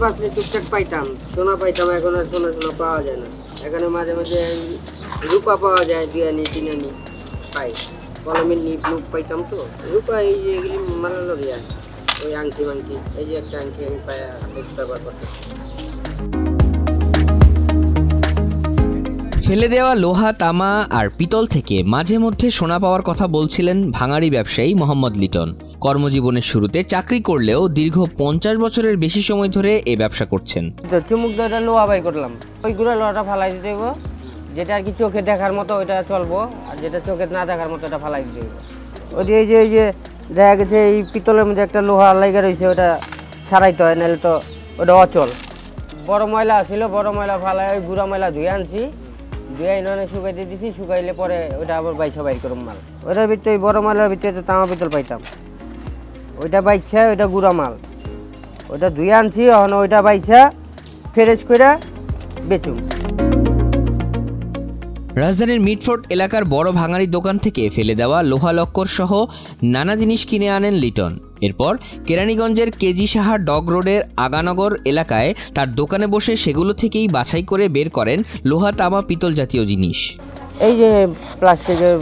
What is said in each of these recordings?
বাঁচলে টুকটাক পাইতাম, সোনা পাইতাম। এখন আর সোনা সোনা পাওয়া যায় না। এখানে মাঝে মাঝে রূপা পাওয়া যায়, 2 আনি 3 আনি পাই। কলমের নিপ নুপ পাইতাম তো রূপা, এই যে এগুলি মালা লড়িয়া ওই আংটি মাংটি, এই যে একটা আংটি আমি পাই ব্যবহার করতেছি। ফেলে দেওয়া লোহা, তামা আর পিতল থেকে মাঝে মধ্যে সোনা পাওয়ার কথা বলছিলেন ভাঙাড়ি ব্যবসায়ী মোহাম্মদ লিটন। কর্মজীবনের শুরুতে চাকরি করলেও দীর্ঘ 50 বছরের বেশি সময় ধরে এই ব্যবসা করছেন। চুমুক ধরে লোহা বাই করলাম, ওই গুঁড়া লোহাটা ফালাই দিতে হইব। যেটা আর কি চোখে দেখার মতো ওইটা চলবো, আর যেটা চোখে না দেখার মতো ওটা ফালাই দিতে হইব। ওই যে দেখা গেছে এই পিতলের মধ্যে একটা লোহা লাইগা রয়েছে, ওটা ছাড়াইতে হয়, নাহলে তো ওটা অচল। বড় ময়লা ছিল, বড় ময়লা ফালাই ওই গুঁড়া ময়লা ধুয়ে আনছি, ধুয়ে এনে শুকাইতে দিছি। শুকাইলে পরে ওটা আবার বাইছা বাইর করুম মাল। ওটার ভিতরে বড় ময়লার ভিতরে তো তামা পিতল পাইতাম, ওইটা বাইছা ওইটা গুঁড়া মাল, ওইটা ধুয়ে আনছি। এখন ওইটা বাইছা ফ্রেশ করে বেচুম। রাজধানীর মিটফোর্ট এলাকার বড় ভাঙাড়ি দোকান থেকে ফেলে দেওয়া লোহা লক্কর সহ নানা জিনিস কিনে আনেন লিটন। এরপর কেরানীগঞ্জের কেজি সাহা ডগ রোডের আগানগর এলাকায় তার দোকানে বসে সেগুলো থেকেই বাছাই করে বের করেন লোহা, তামা, পিতল জাতীয় জিনিস। এই যে প্লাস্টিকের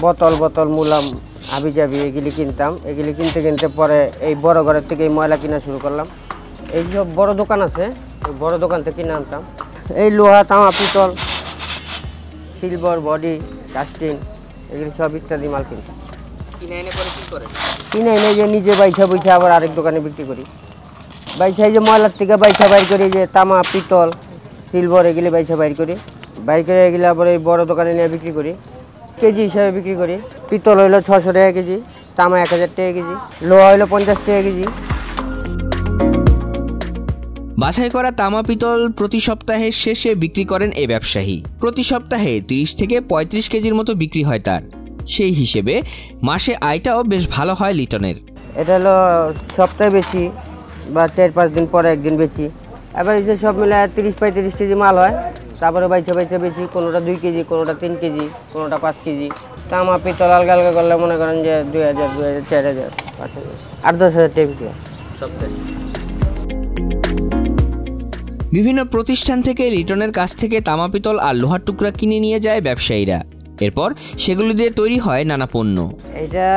বোতল মুলাম হাবিজাবি এগুলি কিনতাম। এগুলি কিনতে কিনতে পরে এই বড় ঘরের থেকে এই ময়লা কিনা শুরু করলাম। এই সব বড় দোকান আছে, এই বড় দোকান থেকে কিনে আনতাম এই লোহা, তামা, পিতল, সিলভার, বডি, কাস্টিং, এগুলি সব ইত্যাদি মাল কিনতাম। কিনে এনে পরে কী করে? কিনে এনে যে নিজে বাইছা বইছা আবার আরেক দোকানে বিক্রি করি। বাইছা এই যে ময়লার থেকে বাইছা বাইর করি, যে তামা, পিতল, সিলভার এগুলি বাইছা বাইর করি। বাইর করে এগুলি আবার এই বড় দোকানে নিয়ে বিক্রি করি, কেজি হিসাবে বিক্রি করি। পিতল হইলো 600 টাকা কেজি, তামা 1000 টাকা কেজি, লোহা হইলো 50 টাকা কেজি। বাছাই করা তামা পিতল প্রতি সপ্তাহের শেষে বিক্রি করেন এই ব্যবসায়ী। প্রতি সপ্তাহে 30 থেকে 35 কেজির মতো বিক্রি হয় তার। সেই হিসেবে মাসে আয়টাও বেশ ভালো হয় লিটনের। এটা হলো সপ্তাহে বেশি বা 4-5 দিন পরে একদিন বেচি। এবার এই যে সব মিলে 30-35 কেজি মাল হয়। তারপরে বাইচা বেচি, কোনোটা 2 কেজি, কোনোটা 3 কেজি, কোনোটা 5 কেজি। তামা পিতল আলগা আলগা করলে মনে করেন যে 2000, 4000, 5000, 8-10 হাজার টাকা বিক্রি হয় সপ্তাহে। বিভিন্ন প্রতিষ্ঠান থেকে লিটনের কাছ থেকে তামা, পিতল আর লোহার টুকরা কিনে নিয়ে যায় ব্যবসায়ীরা। এরপর সেগুলো দিয়ে তৈরি হয় নানা পণ্য। এটা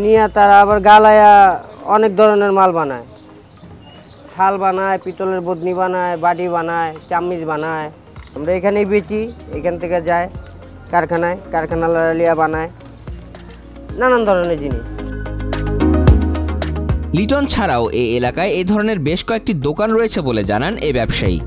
নিয়ে তারা আবার গালায়া অনেক ধরনের মাল বানায়। থাল বানায়, পিতলের বদনি বানায়, বাটি বানায়, চামচ বানায়। আমরা এখানেই বেচি, এখান থেকে যায় কারখানায়, কারখানা লিয়া বানায় নানান ধরনের জিনিস। লিটন ছাড়াও এই এলাকায় এ ধরনের বেশ কয়েকটি দোকান রয়েছে বলে জানান এই ব্যবসায়ী।